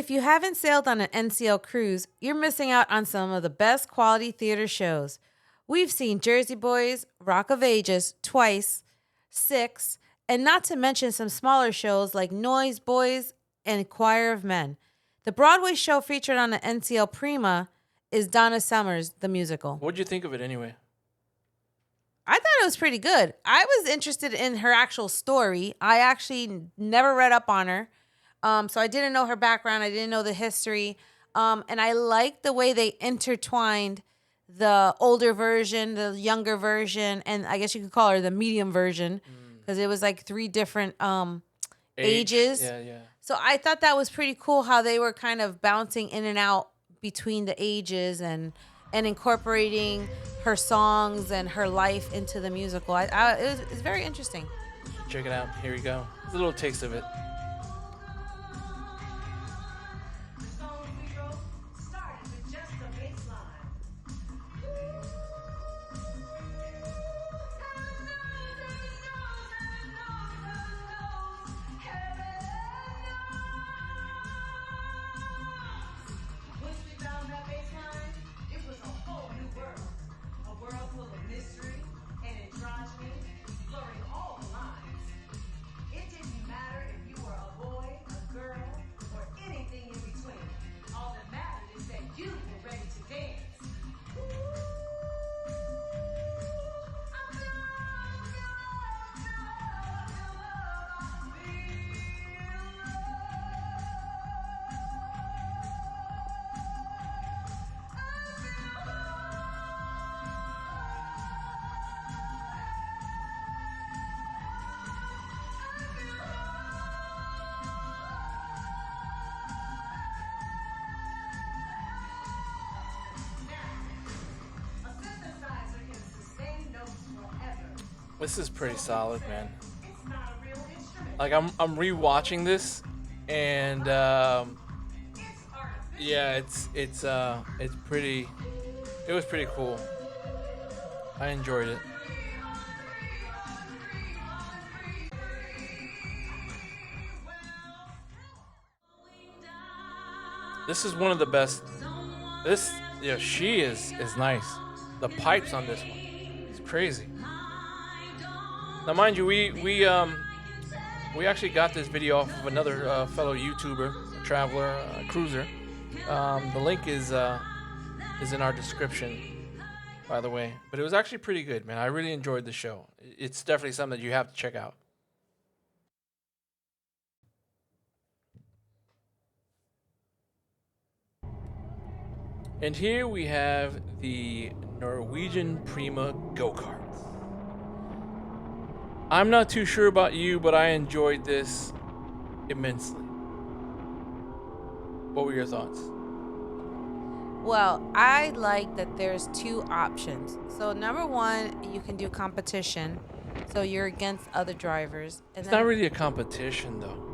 If you haven't sailed on an NCL cruise, you're missing out on some of the best quality theater shows. We've seen Jersey Boys, Rock of Ages, Twice, Six, and not to mention some smaller shows like Noise Boys and Choir of Men. The Broadway show featured on the NCL Prima is Donna Summer's The Musical. What'd you think of it anyway? I thought it was pretty good. I was interested in her actual story. I actually never read up on her. So I didn't know her background. I didn't know the history. And I liked the way they intertwined the older version, the younger version, and I guess you could call her the medium version because it was like 3 different ages. Yeah. So I thought that was pretty cool how they were kind of bouncing in and out between the ages and incorporating her songs and her life into the musical. It's very interesting. Check it out. Here we go. It's a little taste of it. This is pretty solid, man. Like I'm rewatching this, and yeah, it's pretty. It was pretty cool. I enjoyed it. This is one of the best. This, she is nice. The pipes on this one, it's crazy. Now, mind you, we actually got this video off of another fellow YouTuber, a traveler, a cruiser. The link is in our description, by the way. But it was actually pretty good, man. I really enjoyed the show. It's definitely something that you have to check out. And here we have the Norwegian Prima go-karts. I'm not too sure about you, but I enjoyed this immensely. What were your thoughts? Well, I like that there's 2 options. So number 1, you can do competition. So you're against other drivers. And it's not really a competition, though.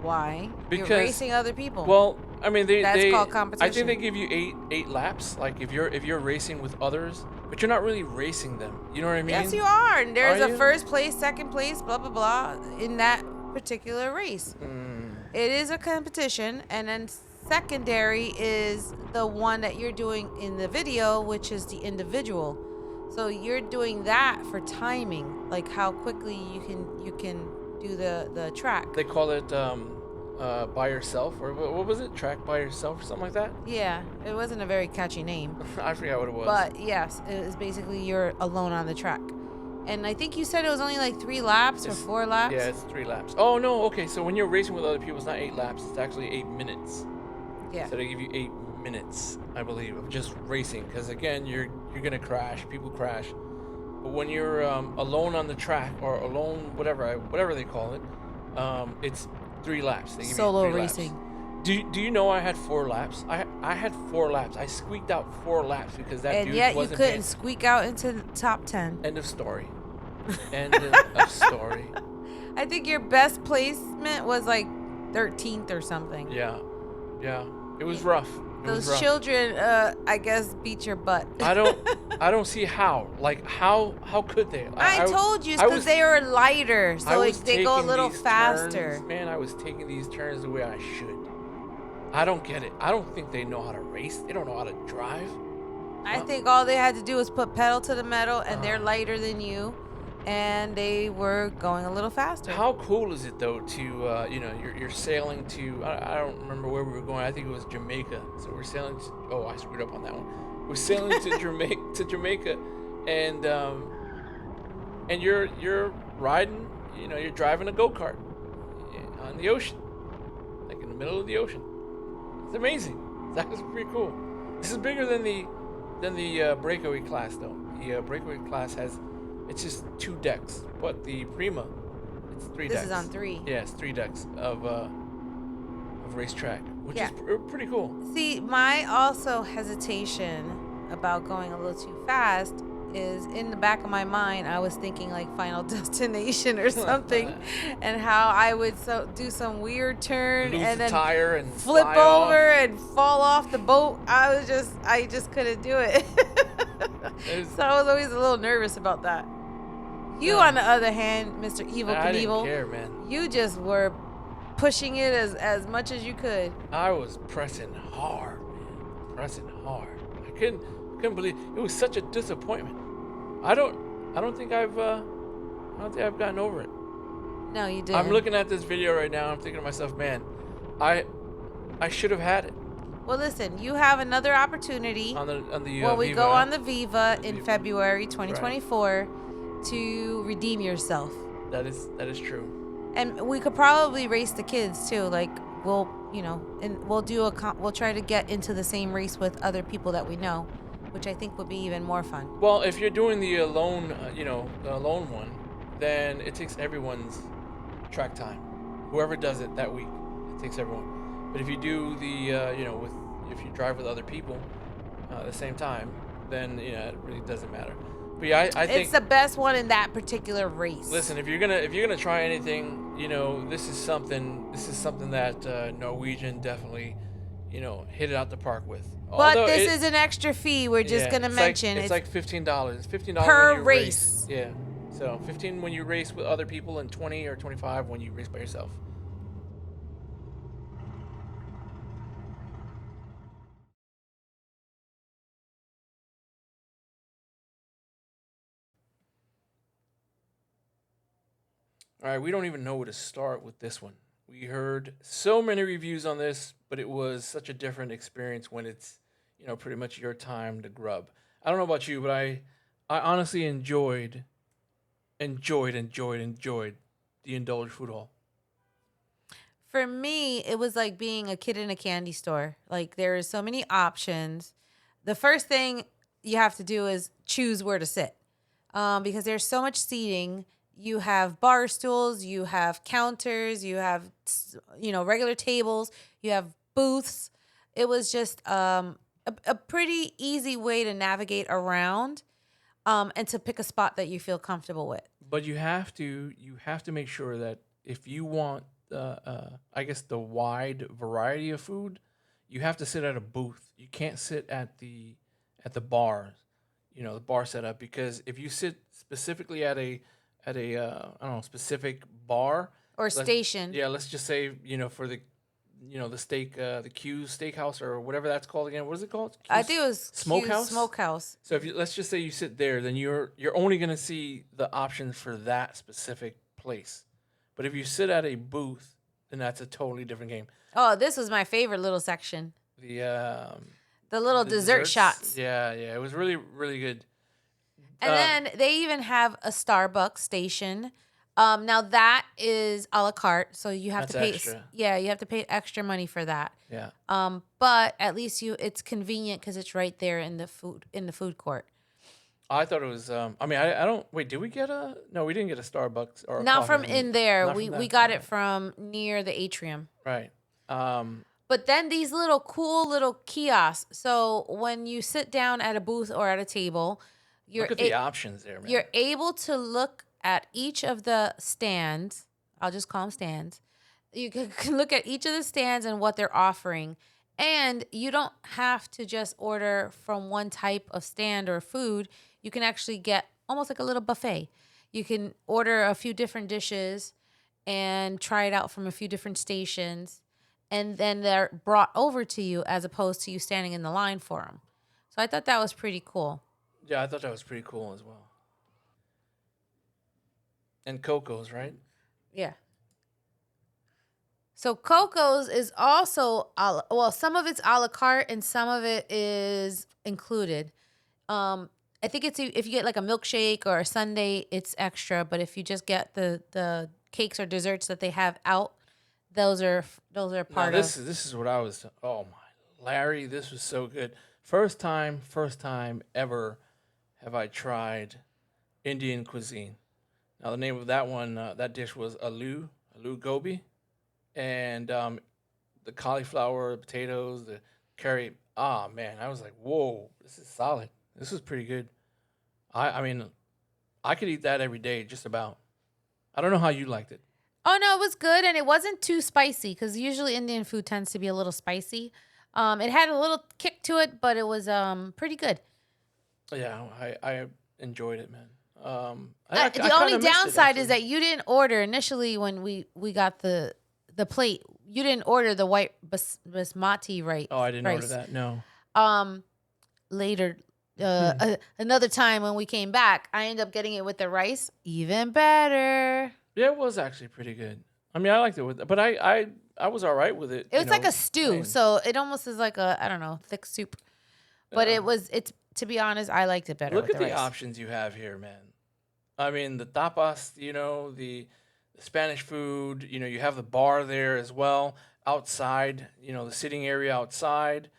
Why? Because you're racing other people. Well, I mean, that's called competition. I think they give you eight laps. Like if you're racing with others, but you're not really racing them. You know what I mean? Yes, you are. And there's a first place, second place, blah blah blah, in that particular race. It is a competition, and then secondary is the one that you're doing in the video, which is the individual. So you're doing that for timing, like how quickly you can do the track. They call it by yourself, or what was it? Track by yourself, or something like that. Yeah, it wasn't a very catchy name. I forgot what it was. But yes, it was basically you're alone on the track. And I think you said it was only like 3 laps or 4 laps. Yeah, it's 3 laps. Oh no, okay. So when you're racing with other people, it's not 8 laps. It's actually 8 minutes. Yeah. So they give you 8 minutes, I believe, of just racing. Because again, you're gonna crash. People crash. But when you're alone on the track, or alone, whatever they call it, it's 3 laps. They give Solo you 3 racing. Laps. Do you know I had 4 laps? I had 4 laps. I squeaked out 4 laps because that dude wasn't. And yet you couldn't squeak out into the top 10. End of story. End of story. I think your best placement was like 13th or something. Yeah. It was rough. Those children, I guess, beat your butt. I don't see how. Like, how could they? I told you, because they were lighter, so they go a little faster. Man, I was taking these turns the way I should. I don't get it. I don't think they know how to race. They don't know how to drive. I Huh? think all they had to do was put pedal to the metal, and they're Uh, lighter than you, and they were going a little faster. how cool is it though to you're sailing to I don't remember where we were going. I think it was Jamaica. So we're sailing. Oh, I screwed up on that one. We're sailing to Jamaica, and you're riding. You're driving a go-kart on the ocean, like in the middle of the ocean. It's amazing. That was pretty cool. This is bigger than the Breakaway Class though. The Breakaway Class it's just 2 decks, but the Prima, it's 3 decks. This is on 3. Yeah, it's 3 decks of racetrack, which Yeah. is pretty cool. See, my also hesitation about going a little too fast is in the back of my mind. I was thinking like Final Destination or something, and how I would do some weird turn Lose and the then tire and flip fly over off. and fall off the boat. I just couldn't do it. So I was always a little nervous about that. You, on the other hand, Mr. Evil I didn't Knievel, care, man. you just were pushing it as much as you could. I was pressing hard, man. Pressing hard. I couldn't believe it was such a disappointment. I don't think I've gotten over it. No, you didn't. I'm looking at this video right now. I'm thinking to myself, man, I should have had it Well, listen, you have another opportunity on the when we Viva. go on the Viva in Viva. February 2024 to redeem yourself. That is true. And we could probably race the kids too. Like we'll we'll try to get into the same race with other people that we know, which I think would be even more fun. Well, if you're doing the alone, the alone one, then it takes everyone's track time. Whoever does it that week, it takes everyone. But if you do the, if you drive with other people at the same time, then it really doesn't matter. But yeah, I think It's the best one in that particular race. listen, if you're gonna try anything, this is something that Norwegian definitely, hit it out the park with. But this is an extra fee. We're just gonna mention it's like $15. $15 per when you race. Yeah. So 15 when you race with other people, and 20 or 25 when you race by yourself. All right, we don't even know where to start with this one. We heard so many reviews on this, but it was such a different experience when it's, pretty much your time to grub. I don't know about you, but I honestly enjoyed the Indulge food hall. For me, it was like being a kid in a candy store. Like there are so many options. The first thing you have to do is choose where to sit, because there's so much seating. You have bar stools, you have counters, you have regular tables, you have booths. It was just a pretty easy way to navigate around, and to pick a spot that you feel comfortable with. But you have to make sure that if you want I guess the wide variety of food, you have to sit at a booth. You can't sit at the bar, the bar setup, because if you sit specifically at a I don't know, specific bar Or station. Yeah, let's just say for the the steak the Q's Steakhouse or whatever that's called again. What is it called? I think it was Smokehouse. Smokehouse. So if let's just say you sit there, then you're only gonna see the options for that specific place. But if you sit at a booth, then that's a totally different game. Oh, this was my favorite little section. The little dessert desserts, shots. Yeah, it was really really good. And then they even have a Starbucks station. Now that is a la carte, so you have to pay. Extra. Yeah, you have to pay extra money for that. Yeah. But at least it's convenient because it's right there in the food court. I thought it was. I don't. Wait, did we get a? No, we didn't get a Starbucks or. Not from in there. Not We from that. got it from near the atrium. Right. But then these cool little kiosks. So when you sit down at a booth or at a table, Look at the options there, man. you're able to look at each of the stands. I'll just call them stands. You can look at each of the stands and what they're offering. And you don't have to just order from one type of stand or food. You can actually get almost like a little buffet. You can order a few different dishes and try it out from a few different stations. and then they're brought over to you as opposed to you standing in the line for them. So I thought that was pretty cool. Yeah, I thought that was pretty cool as well. And Coco's, right? Yeah. So Coco's is also some of it's a la carte and some of it is included. I think it's if you get like a milkshake or a sundae, it's extra. But if you just get the cakes or desserts that they have out, those are part Now of. this is what I was. Oh my, Larry, this was so good. First time ever have I tried Indian cuisine. Now the name of that one, that dish was aloo gobi, and the cauliflower, the potatoes, the curry. Ah man, I was like, whoa, this is solid. This is pretty good. I mean, I could eat that every day, just about. I don't know how you liked it. Oh no, it was good and it wasn't too spicy because usually Indian food tends to be a little spicy. It had a little kick to it, but it was pretty good. Yeah, I enjoyed it, man. The only downside is that you didn't order initially when we got the plate. You didn't order the white basmati rice. Oh, I didn't order that. No. Later, another time when we came back, I ended up getting it with the rice. Even better. Yeah, it was actually pretty good. I mean, I liked it with, but I was all right with it. It was like a stew, so it almost is like a, I don't know, thick soup. But it's to be honest, I liked it better. Look with at the rice. options you have here, man. I mean, the tapas, the Spanish food. You have the bar there as well. Outside, the sitting area outside.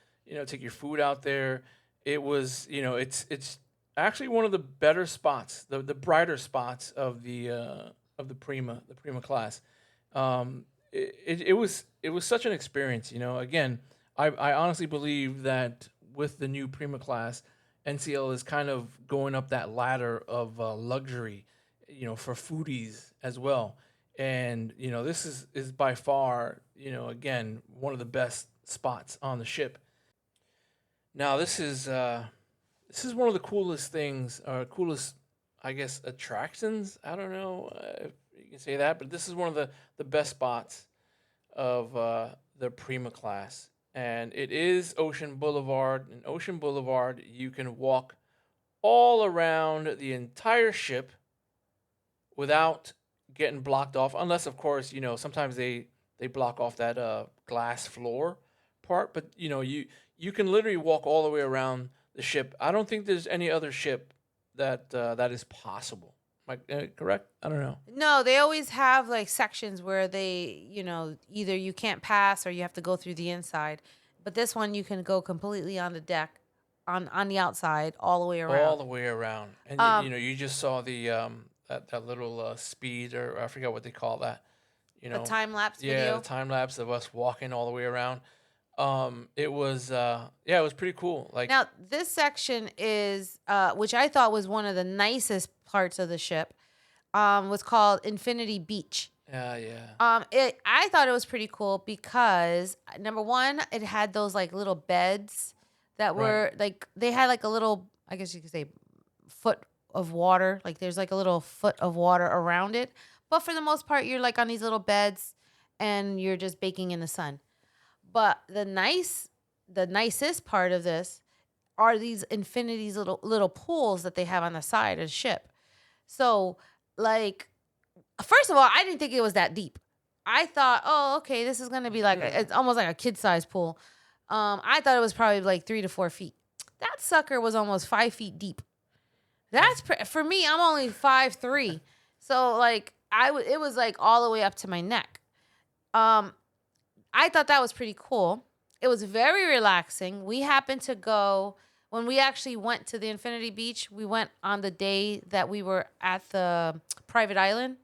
Take your food out there. It was, it's actually one of the better spots, the brighter spots of the Prima class. It was such an experience. Again, I honestly believe that with the new Prima class, NCL is kind of going up that ladder of luxury, for foodies as well. And this is by far, again, one of the best spots on the ship. Now this is one of the coolest things, or coolest, I guess, attractions. I don't know if you can say that, but this is one of the best spots of the Prima class, and it is Ocean Boulevard. In Ocean Boulevard, you can walk all around the entire ship without getting blocked off, unless, of course, sometimes they block off that glass floor part, but you can literally walk all the way around the ship. I don't think there's any other ship that is possible. Am I correct? I don't know. No, they always have like sections where they, either you can't pass or you have to go through the inside. But this one you can go completely on the deck, on the outside, all the way around. All the way around, and you just saw the that little speed, or I forget what they call that. The time lapse Yeah, video. the time lapse of us walking all the way around. It was it was pretty cool. Like, Now, this section is, which I thought was one of the nicest parts of the ship, was called Infinity Beach. yeah. I thought it was pretty cool because number one, it had those like little beds that were like, they had like a little, I guess you could say, foot of water. Like there's like a little foot of water around it, but for the most part, you're like on these little beds, and you're just baking in the sun. But the nicest part of this are these infinities little pools that they have on the side of the ship. So, like, first of all, I didn't think it was that deep. I thought, oh, okay, this is gonna be like it's almost like a kid-sized pool. I thought it was probably like 3 to 4 feet. That sucker was almost 5 feet deep. That's for me. I'm only 5'3", so like it was like all the way up to my neck. I thought that was pretty cool. It was very relaxing. We happened to go when we actually went to the Infinity Beach. We went on the day that we were at the private island.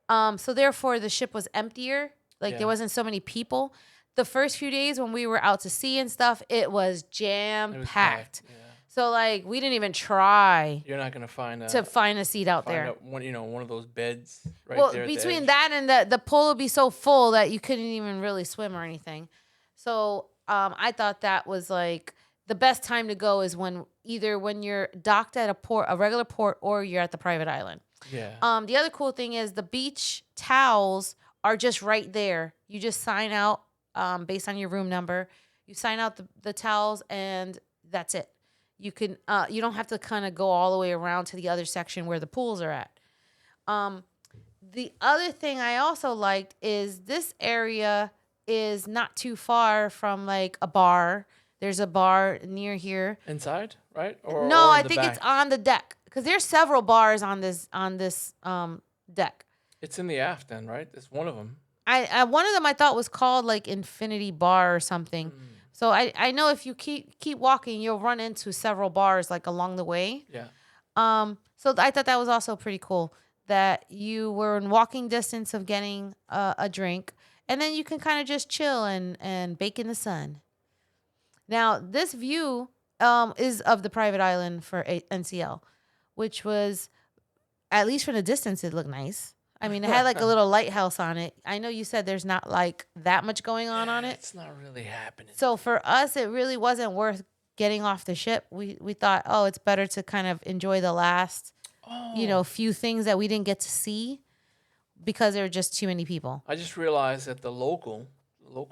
So therefore the ship was emptier. Like there wasn't so many people. The first few days when we were out to sea and stuff, it was jam packed. Yeah. So like we didn't even try. You're not gonna find a seat out there. One of those beds right well, there. Well, between that and the pool would be so full that you couldn't even really swim or anything. So I thought that was like the best time to go is when you're docked at a regular port, or you're at the private island. Yeah. The other cool thing is the beach towels are just right there. You just sign out based on your room number. You sign out the towels, and that's it. You can you don't have to kind of go all the way around to the other section where the pools are at. The other thing I also liked is this area is not too far from like a bar. There's a bar near here. Inside, right? No, Or I in the think back? it's on the deck because there's several bars on this deck. It's in the aft then, right? It's one of them. I one of them I thought was called like Infinity Bar or something. So I know if you keep walking, you'll run into several bars like along the way. Yeah. So I thought that was also pretty cool that you were in walking distance of getting a drink, and then you can kind of just chill and bake in the sun. Now this view is of the private island for NCL, which was, at least from the distance, it looked nice. I mean, it had like a little lighthouse on it. I know you said there's not like that much going on it. It's not really happening. So for us, it really wasn't worth getting off the ship. We thought, oh, it's better to kind of enjoy the last, few things that we didn't get to see because there were just too many people. I just realized that the local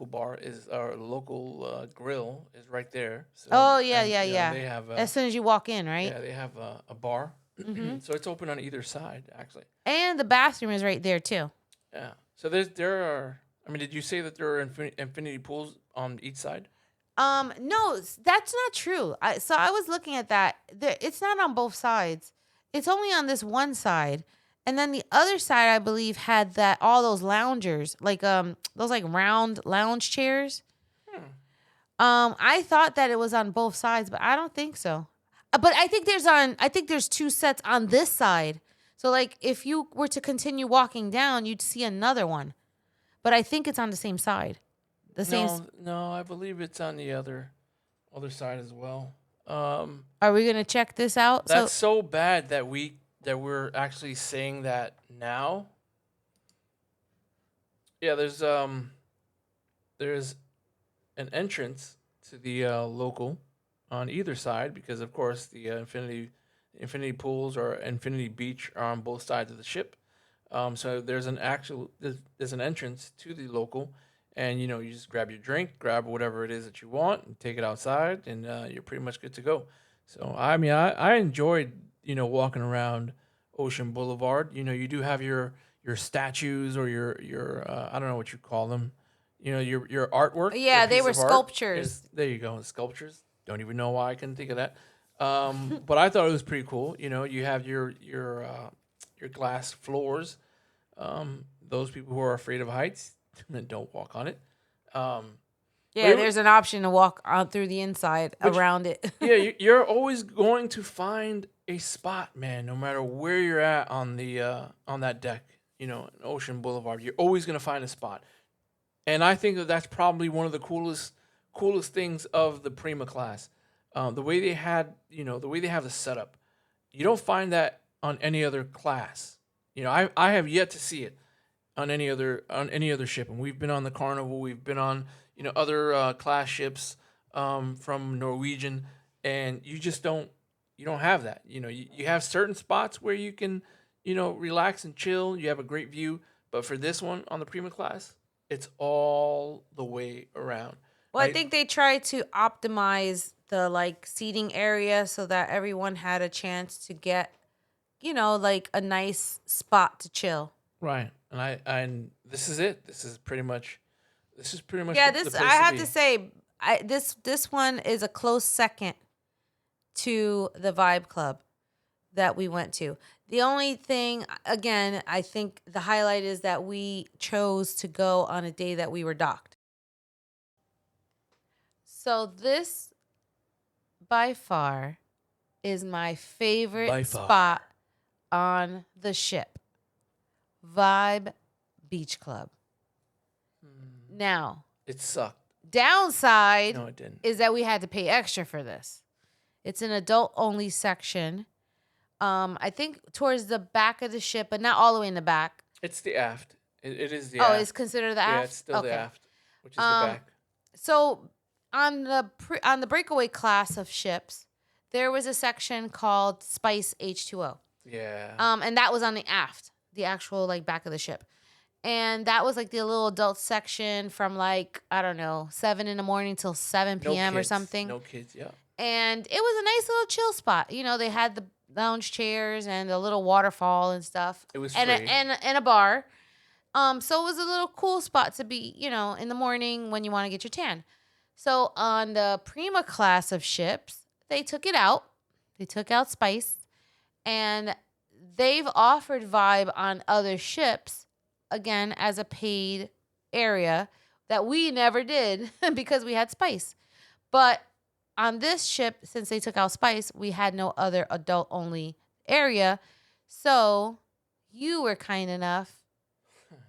bar is, or the local grill is right there. So, Oh, yeah. They have As soon as you walk in, right? they have a bar. So it's open on either side, actually. And the bathroom is right there too. Yeah. So there are. I mean, did you say that there are infinity pools on each side? No, that's not true. So I was looking at that. It's not on both sides. It's only on this one side. And then the other side, I believe, had all those loungers, like those like round lounge chairs. I thought that it was on both sides, but I don't think so. But I think there's two sets on this side. So like if you were to continue walking down, you'd see another one. But I think it's on the same side. No, I believe it's on the other side as well. Are we gonna check this out? That's so bad that we're actually saying that now. Yeah, there's an entrance to the local on either side because of course the infinity pools or infinity beach are on both sides of the ship. So there's an entrance to the local, and you just grab your drink, grab whatever it is that you want, and take it outside, and you're pretty much good to go. So I mean, I enjoyed walking around Ocean Boulevard. You do have your statues or your I don't know what you call them. Your artwork. Yeah, they were sculptures. There you go, sculptures. Don't even know why I couldn't think of that. But I thought it was pretty cool. You have your glass floors. Those people who are afraid of heights, don't walk on it. There's an option to walk on through the inside around it. Yeah, you're always going to find a spot, man. No matter where you're at on that deck, in Ocean Boulevard, you're always gonna find a spot. And I think that's probably one of the coolest things of the Prima class. The way they have the setup, you don't find that on any other class. I have yet to see it on any other ship. And we've been on the Carnival, we've been on other class ships from Norwegian, and you don't have that. You have certain spots where you can relax and chill. You have a great view, but for this one on the Prima class, it's all the way around. Well, I think they tried to optimize the seating area so that everyone had a chance to get, a nice spot to chill. Right, and this is it. This is pretty much. Yeah, I have to say, this one is a close second to the Vibe Club that we went to. The only thing, again, I think the highlight is that we chose to go on a day that we were docked. So this, by far, is my favorite spot on the ship. Vibe Beach Club. Now, it sucked. Downside No, it didn't. Is that we had to pay extra for this. It's an adult-only section. I think towards the back of the ship, but not all the way in the back. It's the aft. It is the aft. Oh, it's considered the aft? Yeah, it's still the aft, which is the back. So on the Breakaway class of ships, there was a section called Spice H2O. Yeah. And that was on the aft, the actual back of the ship. And that was like the little adult section from like, I don't know, 7 in the morning till 7 No p.m. or kids. something. No kids. Yeah. And it was a nice little chill spot. You know, they had the lounge chairs and the little waterfall and stuff. It was and free. and a bar. So it was a little cool spot to be, you know, in the morning when you want to get your tan. So on the Prima class of ships, they took it out. They took out Spice. And they've offered Vibe on other ships, again, as a paid area that we never did because we had Spice. But on this ship, since they took out Spice, we had no other adult-only area. So you were kind enough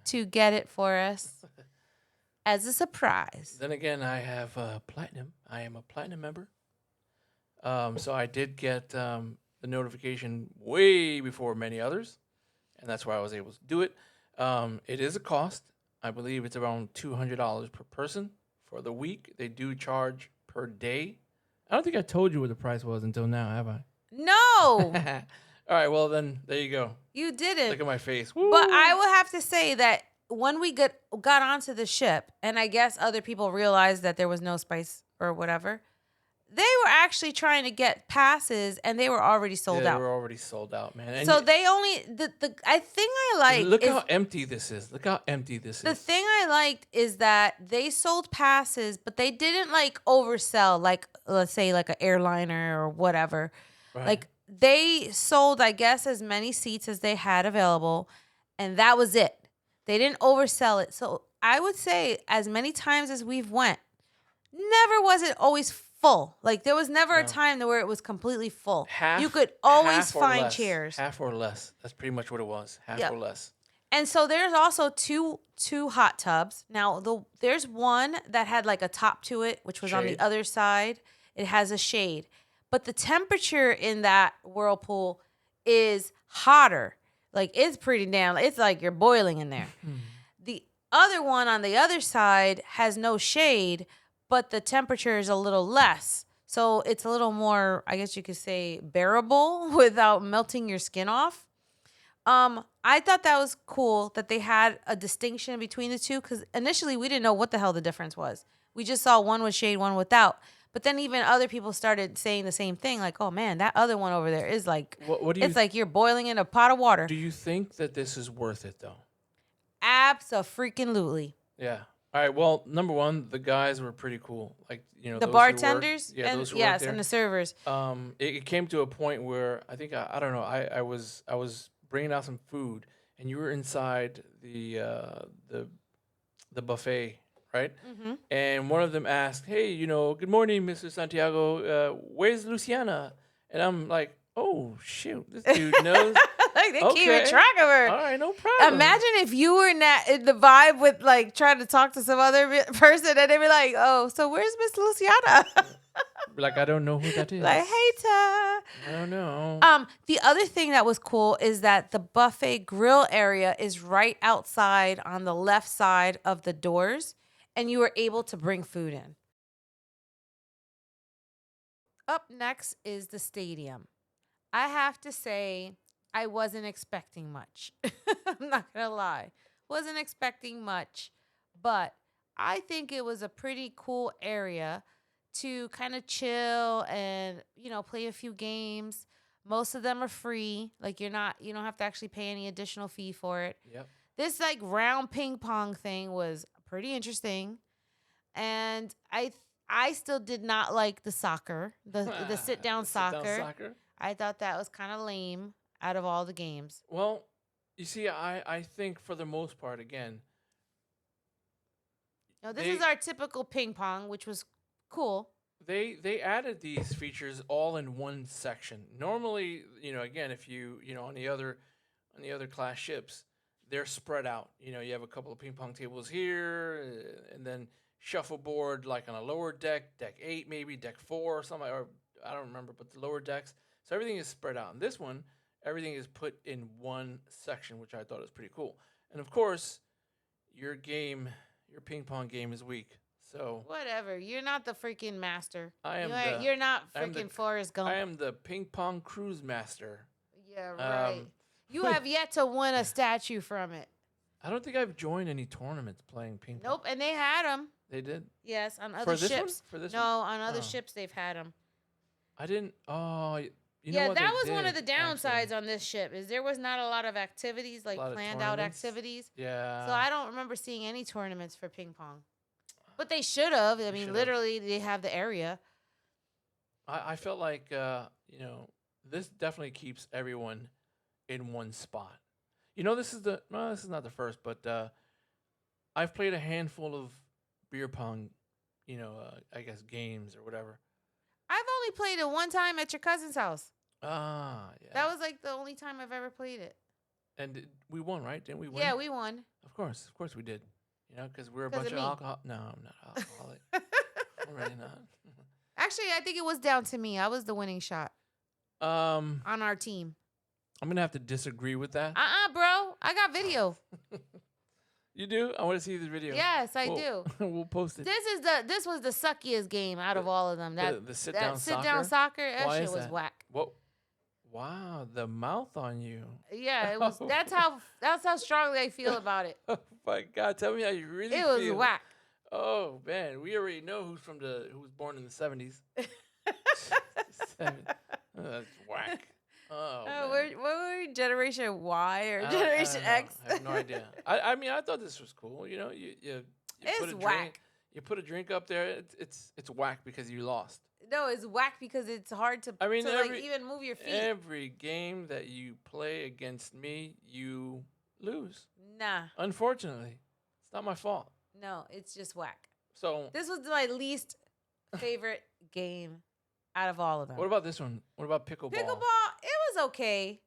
to get it for us as a surprise. Then again, I have platinum. I am a platinum member. So I did get the notification way before many others, and that's why I was able to do it. It is a cost. I believe it's around $200 per person for the week. They do charge per day. I don't think I told you what the price was until now, have I? No, All right, well then, there you go. you didn't. Look at my face. But I will have to say that when we got onto the ship, and I guess other people realized that there was no Spice or whatever, they were actually trying to get passes, and they were already sold They out. were already sold out, man. And So they only I think I like look how empty this is. Look how empty this the is. thing I liked is that they sold passes, but they didn't like oversell, like let's say like an airliner or whatever. Right. Like they sold, I guess, as many seats as they had available, and that was it. They didn't oversell it. So I would say as many times as we've went, never was it always full. Like there was never a time where it was completely full. You could always find chairs. Half or less. That's pretty much what it was. Half or less. And so there's also two hot tubs. Now there's one that had like a top to it, which was on the other side. It has a shade. But the temperature in that whirlpool is hotter. Like it's pretty damn, it's like you're boiling in there. The other one on the other side has no shade, but the temperature is a little less. So it's a little more, I guess you could say, bearable without melting your skin off. I thought that was cool that they had a distinction between the two, because initially we didn't know what the hell the difference was. We just saw one with shade, one without. But then even other people started saying the same thing, like, "Oh man, that other one over there is like, what do you like you're boiling in a pot of water." Do you think that this is worth it though? Abso-freaking-lutely. Yeah. All right. Well, number one, the guys were pretty cool. Like The those bartenders, who worked, and those who yes, worked there. and the servers. It came to a point where I think I don't know. I was bringing out some food, and you were inside the buffet, right? Mm-hmm. And one of them asked, "Hey, good morning, Mr. Santiago. Where's Luciana?" And I'm like, "Oh shoot, this dude knows." Like they keep track of her. All right, no problem. Imagine if you were in the vibe with like trying to talk to some other person, and they'd be like, "Oh, so where's Miss Luciana?" Like I don't know who that is. Like, hey, Ta. I don't know. The other thing that was cool is that the buffet grill area is right outside on the left side of the doors, and you were able to bring food in. Up next is the stadium. I have to say, I wasn't expecting much. I'm not going to lie. Wasn't expecting much, but I think it was a pretty cool area to kind of chill and, play a few games. Most of them are free. Like you don't have to actually pay any additional fee for it. Yep. This like round ping pong thing was pretty interesting. And I still did not like the soccer, the sit down soccer. I thought that was kind of lame out of all the games. Well, you see, I think for the most part, again. Now, this is our typical ping pong, which was cool. They added these features all in one section. Normally, again, if you on the other class ships, they're spread out. You have a couple of ping pong tables here, and then shuffleboard like on a lower deck 8 maybe, deck 4 or something, or I don't remember, but the lower decks. So everything is spread out. And this one, everything is put in one section, which I thought was pretty cool. And of course, your ping pong game is weak. So whatever. You're not the freaking master. You're not freaking Forrest Gump. I am the ping pong cruise master. Yeah, right. You have yet to win a statue from it. I don't think I've joined any tournaments playing ping pong. Nope, and they had them. They did. Yes, on For other this one? ships. For this no, one? on other Oh. ships they've had them. I didn't. Oh, you know Yeah, what? that They was one of the did, downsides actually. on this ship is there was not a lot of activities, like A lot of planned out tournaments. activities. Yeah. So I don't remember seeing any tournaments for ping pong. But they should have. I mean, should've. literally, they have the area. I felt like this definitely keeps everyone in one spot. This is this is not the first, but I've played a handful of beer pong, I guess games or whatever. I've only played it one time at your cousin's house. Ah, yeah. That was like the only time I've ever played it. And we won, right? Didn't we win? Yeah, we won. Of course we did. Because we're a 'Cause bunch of of me. alcohol. No, I'm not alcoholic. I'm really not. Actually, I think it was down to me. I was the winning shot Um, on our team. I'm gonna have to disagree with that. Bro. I got video. You do? I want to see the video. Yes, I do. We'll post it. This was the suckiest game out of all of them. The sit-down sit-down soccer, that Why shit is was that? whack. What? Wow, the mouth on you. Yeah, it was. That's how strongly I feel about it. Oh my God, tell me how you really It feel. was whack. Oh man, we already know who was born in the 70s. That's whack. Oh, man. What were we, Generation Y or I Generation don't know. X? I have no idea. I mean, I thought this was cool. You It's put a whack. drink. You put a drink up there. It's whack because you lost. No, it's whack because it's hard to. I mean, even move your feet. Every game that you play against me, you lose. Nah, Unfortunately, it's not my fault. no, it's just whack. So, This was my least favorite game out of all of them. what about this one? What about pickleball? Pickleball? It was okay.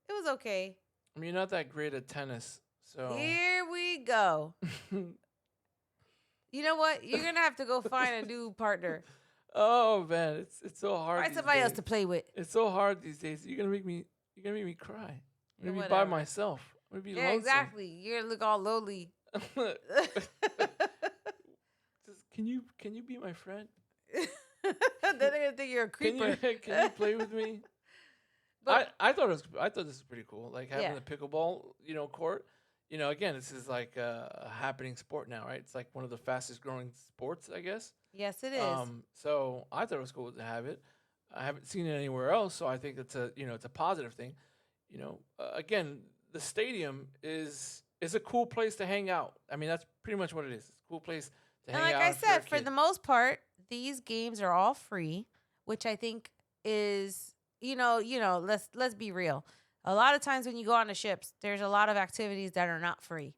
It was okay. I mean, you're not that great at tennis, so. Here we go. You know what? You're gonna have to go find a new partner. Oh man, it's so hard. Find these somebody else days. to play with. It's so hard these days. You're gonna make me cry. I'm gonna be by Whatever. myself. I'm gonna be Yeah, lonesome. exactly. You're gonna look all lowly. Just, can you be my friend? Then they're gonna think you're a creeper. Can you play with me? But I thought this was pretty cool. Like having Yeah. the pickleball, court. Again, this is like a happening sport now, right? It's like one of the fastest growing sports, I guess. yes, it is. So I thought it was cool to have it. I haven't seen it anywhere else, so I think it's a positive thing. Again, the stadium is a cool place to hang out. I mean, that's pretty much what it is. It's a cool place to And hang like out. I if you're a said, for kid. the most part, these games are all free, which I think is, let's be real. A lot of times when you go on the ships, there's a lot of activities that are not free.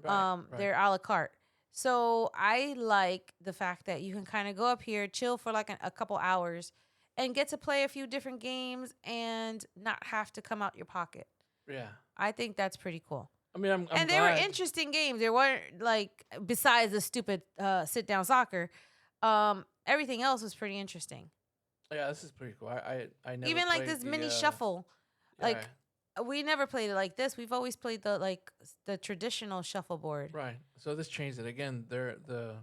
Right. They're a la carte. So I like the fact that you can kind of go up here, chill for like a couple hours, and get to play a few different games and not have to come out your pocket. Yeah. I think that's pretty cool. I mean, I'm And they were interesting games. They weren't like, besides the stupid sit down soccer, everything else was pretty interesting. Yeah, this is pretty cool. I never Even like played this the, mini shuffle. Like yeah, we never played it like this. We've always played the traditional shuffleboard. right. So this changed it again. The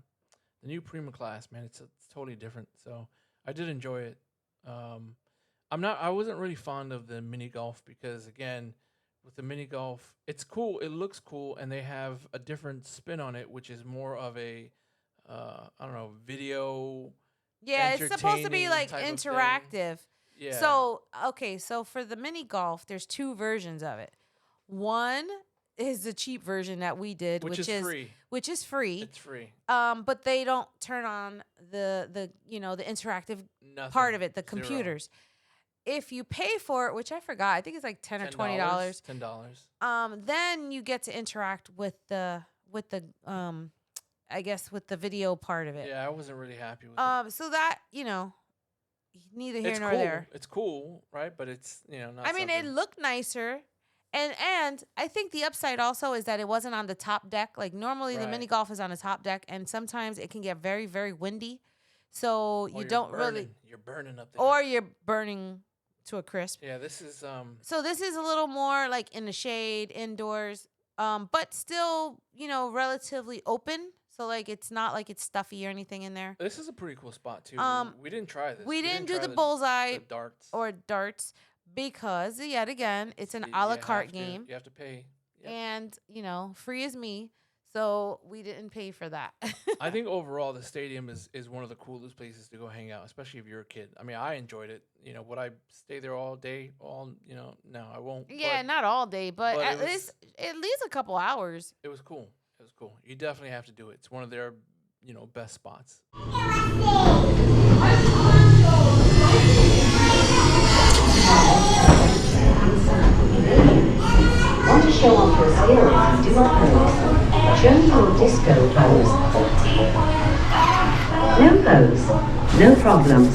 new Prima class, man. It's totally different. So I did enjoy it. I wasn't really fond of the mini golf because again, with the mini golf, it's cool. It looks cool, and they have a different spin on it, which is more of a I don't know, video. Yeah, it's supposed to be entertaining like type of thing. interactive. Yeah. So for the mini golf, there's two versions of it. One is the cheap version that we did, which is free. Which is free. It's free. But they don't turn on the interactive Nothing. part of it, the Zero. computers. If you pay for it, which I forgot, I think it's like $10 or $20. $10. Then you get to interact with the I guess with the video part of it. Yeah, I wasn't really happy with it. So that, neither here It's nor cool. there. It's cool, right? But it's not. I mean, it something- looked nicer. And I think the upside also is that it wasn't on the top deck. Like normally the Right. mini golf is on the top deck, and sometimes it can get very, very windy. So Or you you're don't burning. really, You're burning up there. or you're burning to a crisp. yeah, this is So this is a little more like in the shade, indoors, but still, relatively open. So like it's not like it's stuffy or anything in there. this is a pretty cool spot too. We didn't try this. We didn't do try the bullseye the darts or darts because yet again it's an You a la have carte to- game. You have to pay. and free as me. So we didn't pay for that. I think overall the stadium is one of the coolest places to go hang out, especially if you're a kid. I mean, I enjoyed it. Would I stay there all day? No, I won't. Yeah, not all day, but but at least a couple hours. It was cool. It was cool. You definitely have to do it. It's one of their, best spots. Want to show off your skills and do a pose? Show me your disco pose. No pose, no problems.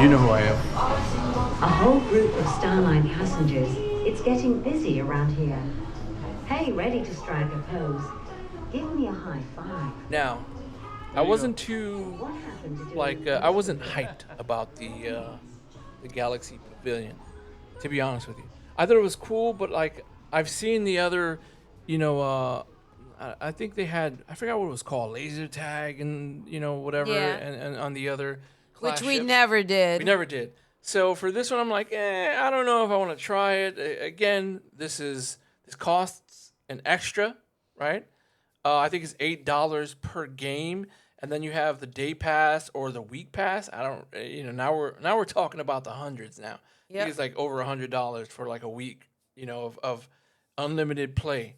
You know who I am. A whole group of Starline passengers. It's getting busy around here. Hey, ready to strike a pose? Give me a high five. Now, I wasn't too What happened to I wasn't hyped about the Galaxy Pavilion, to be honest with you. I thought it was cool, but I've seen the other, I think they had, I forgot what it was called, laser tag and whatever, Yeah. and on the other class Which we ships. never did. We never did. So for this one, I'm like, I don't know if I want to try it. Again, this costs an extra, right? I think it's $8 per game, and then you have the day pass or the week pass. I don't, now we're talking about the hundreds now. I think it's like over $100 for like a week, of unlimited play.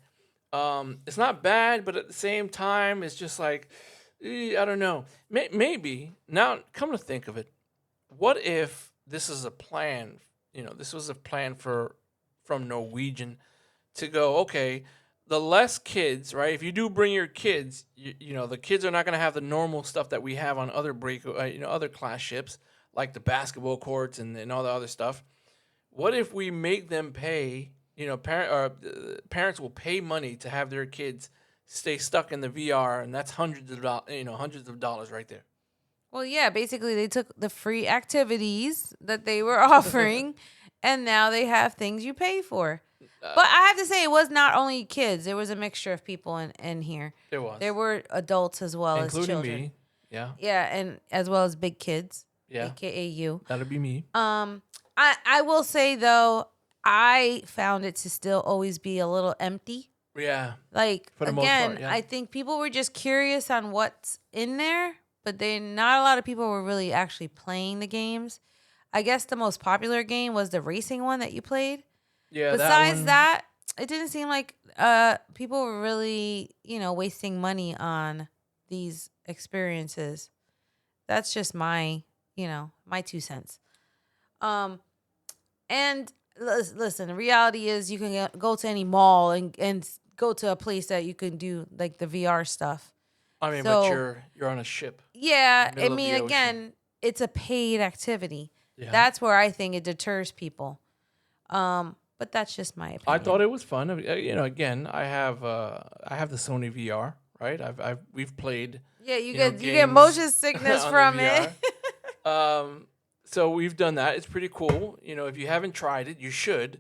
It's not bad, but at the same time, it's just like, I don't know. Maybe now, come to think of it, what if this is a plan? This was a plan from Norwegian to go, okay, the less kids, right? If you do bring your kids, the kids are not going to have the normal stuff that we have on other other class ships, like the basketball courts and all the other stuff. What if we make them pay? Parents will pay money to have their kids stay stuck in the VR, and that's hundreds of dollars right there. Well, yeah, basically they took the free activities that they were offering, and now they have things you pay for. But I have to say, it was not only kids. There was a mixture of people in here. There was. There were adults as well as Including children. me. Yeah. Yeah, and as well as big kids. Yeah. AKA you. That'll be me. I will say, though, I found it to still always be a little empty. Yeah. Like, For the most again, part, yeah. I think people were just curious on what's in there, but not a lot of people were really actually playing the games. I guess the most popular game was the racing one that you played. Yeah. Besides that, it didn't seem like people were really, wasting money on these experiences. That's just my 2 cents. And listen, the reality is you can go to any mall and go to a place that you can do like the VR stuff. I mean, So- but you're on a ship. Yeah, Middle I of mean, the ocean. again, it's a paid activity. Yeah. That's where I think it deters people. But that's just my opinion. I thought it was fun. Again, I have the Sony VR, right? We've played. Yeah, you know, get you get games motion sickness on the from it. VR. So we've done that. It's pretty cool. If you haven't tried it, you should.